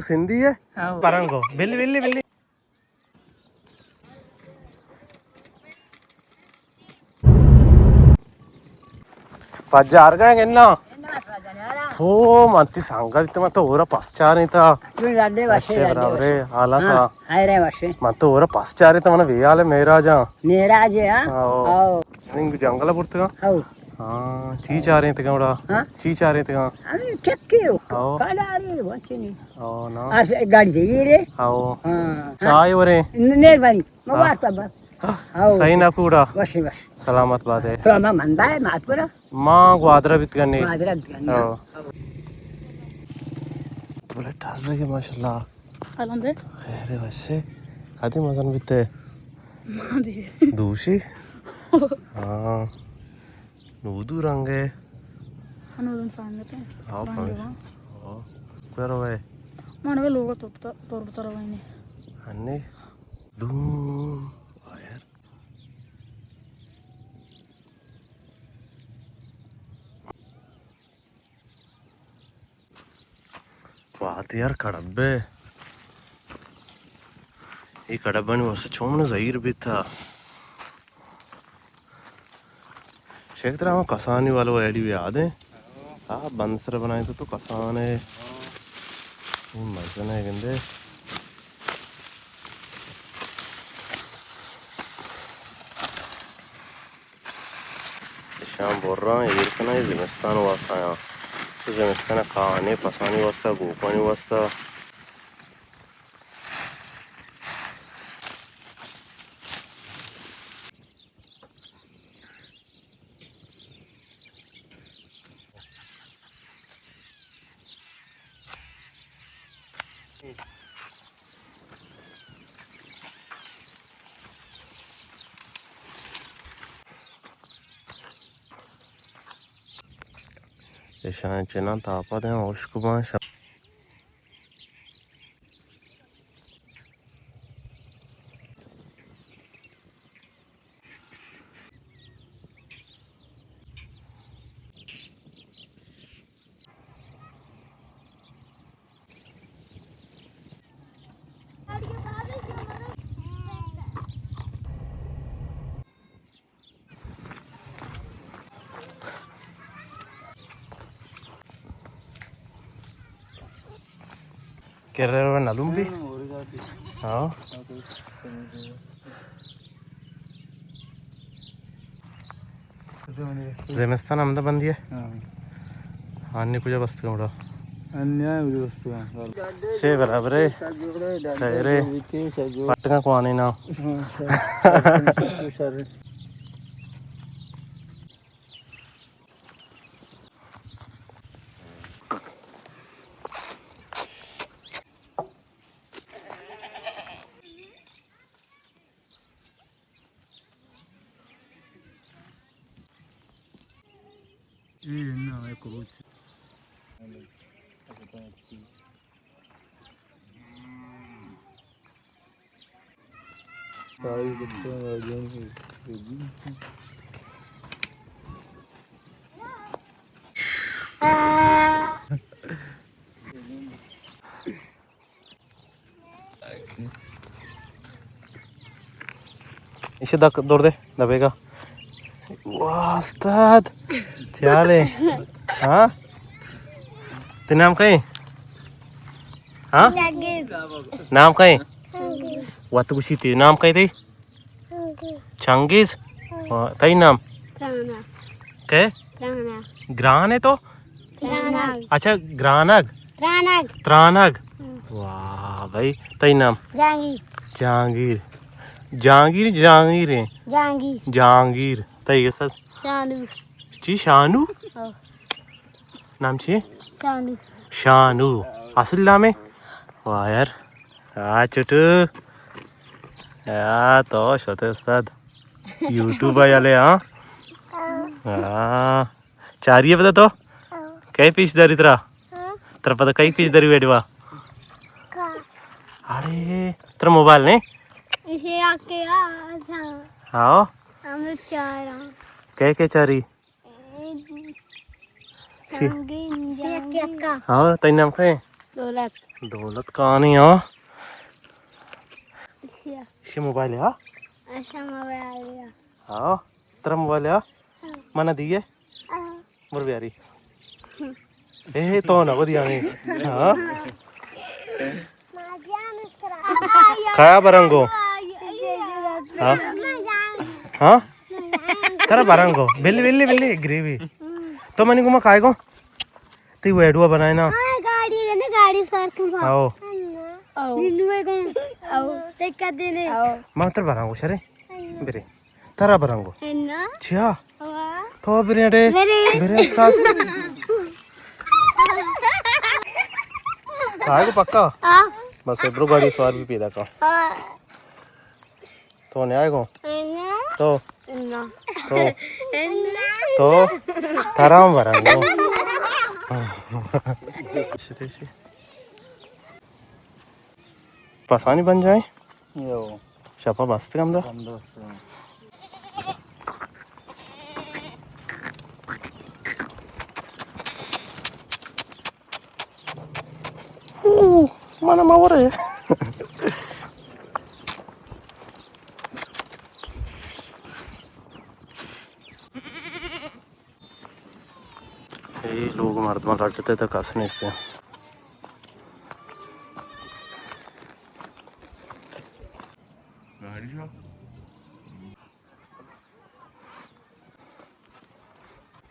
सिंधी है परंगो बिल्ली बिल्ली बिल्ली पजार का केन्ना हो मती सांगत मत ओरा पश्चारित बराबरे आला था मत ओरा पश्चारित मन वेयाले मेराजा निंग जंगल पुरतगा हां चीच आ रहे थे कौड़ा चीच आ रहे थे हां अरे चक्के आओ काडारे वचनी आओ ना आज गाड़ी दे रे आओ हां चाय वरे मेहरबानी मवार तब सही ना कूड़ा बस बस सलामत बात है तो मैं मंदा है मात पर मां ग्वादरा बित करने मादरा गन्ना बोले ठर रही है माशाल्लाह अलंदे खैर है वैसे खाती मजन बिते दूशी हाँ नूदू रंगे ಅನ್ನೋದೊಂದು ಸಾಂಗತೆ ಕುಯರವೆ మనవే లోగ తొరుపుతారు అవన్నీ అన్నీ ధూమ్ యార్ बात यार कड़ब्बे ये कड़ब्बा नहीं वैसे छोमने ज़हीर भी था शेख तरह हम कसानी वालों ऐडी भी याद है हाँ बंसर बनाए तो कसान है मज़ा नहीं कहते शाम बोल रहा हूँ ये इतना ही ज़िमिस्तान वास्ता यहाँ तो ज़िमिस्तान खाने पसानी वास्ता गोपानी वास्ता शायद चना तापा दें उसको बांश Kerja apa nalum bi? हाँ ज़िमिस्तान अहमदा बंदी है अन्य कुछ वस्तु का बड़ा अन्य वस्तु से बराबर है खैरे पटका को आने ना इसे दौड़ दे दबेगा वाह उस्ताद चले हाँ तेरे नाम कहीं हाँ नाम कहीं वह तो कुछ ही थी नाम कहीं थी चंगेज तई नाम क्या ग्रान है तो अच्छा ग्रानग त्रानग वाह भाई तई नाम जहांगीर जहांगीर जहांगीर है जहांगीर तई के साथ ची शानू नाम ची शानू असल नाम है वाह यार चुटू या तो शोते उस्ताद यूट्यूब आले हाँ चारिये पता तो कई पीस दरी तेरा तेरा पता कई पीस दरी वेडवा अरे तेरा मोबाइल नहीं इसे आके हाँ हम चारा क्या चारी हाँ तेरा नाम क्या है दौलत दौलत कहाँ नहीं हो अच्छा इसी मोबाइल है अच्छा मोबाइल हाँ तेरा मोबाइल है मना दिए मुर प्यारी ए तो ना बढ़िया नहीं हाँ खाया बरंगो हाँ हाँ तेरा बरंगो बिल्ली बिल्ली बिल्ली ग्रेवी तो मैंने को मैं खाएगा ती वो एडुआ बनाए ना गाड़ी सर आओ मैं तेरा बरंगो शरे बिरे तेरा बरंगो छिया तो बिरे डे बिरे साथ खाएगा पक्का बस इब्रो गाड़ी सवार भी पीदा का तो नहीं आएगा तो ताराम बरंगो पासानी बन जाए शपा बसते कम दा mana mau ya ये लोग मर्दमा काटते थे कसने से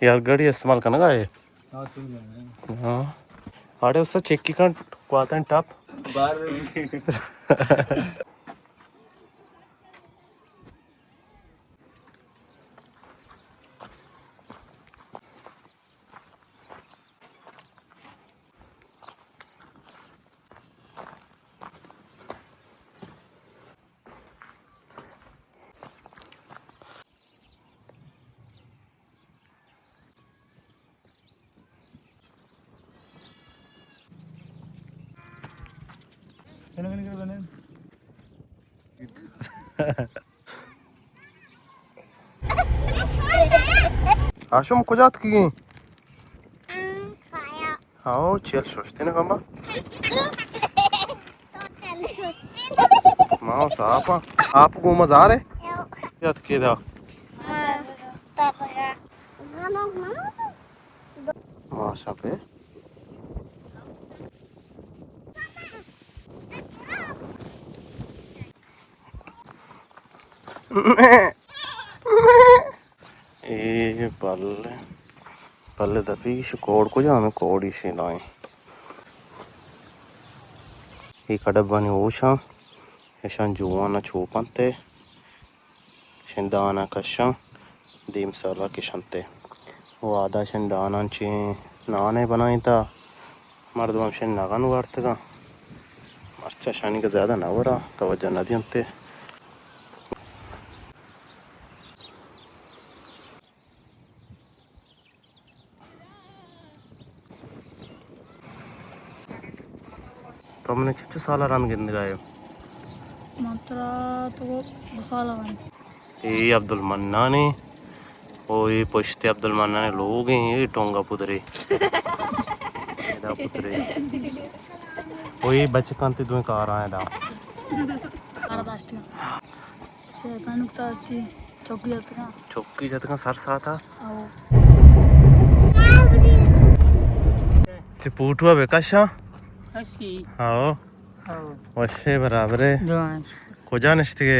यार गाड़ी इस्तेमाल करना का है हाँ आड़े उससे चेक की कर क्वातन टॉप आशुम को जात की आओ चल सोचते ना कम्बा माओ सापा आप को मजा आ रहे याद के दा माशा पे ए पल्ले पल्ले दफी कोड को जामे कोड ही शेदाएं ఈ కడబ్బని ఊషా యశాన్ జువానా చూపంతే షందానా కషం దీమ్ సర్వ కిషంతే वो आधा शंदाना चे नाने बनाई था मर्द वंशन नागन वार्त का मस्त शानी का ज़्यादा ना हो रहा तवज्जो न दी उनते तो हमने चिच्चू साला रन गिंद गए मात्रा तो गुसाला बन ये अब्दुल मन्ना ने ओ ये पुश्ते अब्दुल मन्ना ने लोग हैं ये टोंगा पुतरे पुतरे ओ ये बच्चे कांते दुए कार आए दा आरादास्ती से कानुक्ता ची चौकी जत का सर साथा आओ ते पूटवा बेकाशा अच्छी आओ वशे बराबर है जवान कोजा नश्तिगे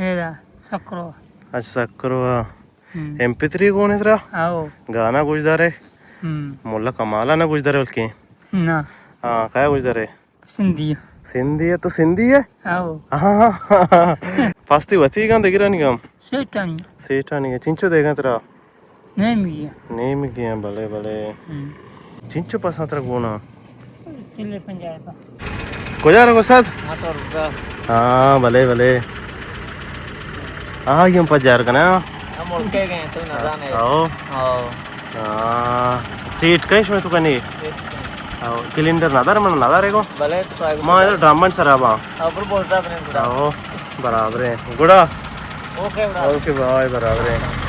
एरा सक्रो अच्छा करो MP3 कौन इधर आओ गाना गुजदारे मुल्ला कमाला ना गुजदारे बल्कि ना हाँ क्या गुजदारे सिंधी सिंधी है तो सिंधी है आओ हाँ फास्ती वती का देख रहा नहीं काम सेठानी सेठा नहीं है चिंचो देगा तेरा नहीं मिया नहीं में गया भले भले चिंचो पास तेरा गोना चिल्ले पंजाब का को जा रहा उस्ताद हाँ तो रुका हाँ भले भले हाँ ये पर जार का ना हम उड़ के गए तो ना जाने आओ आओ हाँ सीट कैश में तू कनी आओ कैलेंडर ना दार मन ना दार को भले तो माँ इधर ड्रामन सराबा अब बोलता अपने आओ बराबर है गुड़ा ओके ओके बाय बराबर है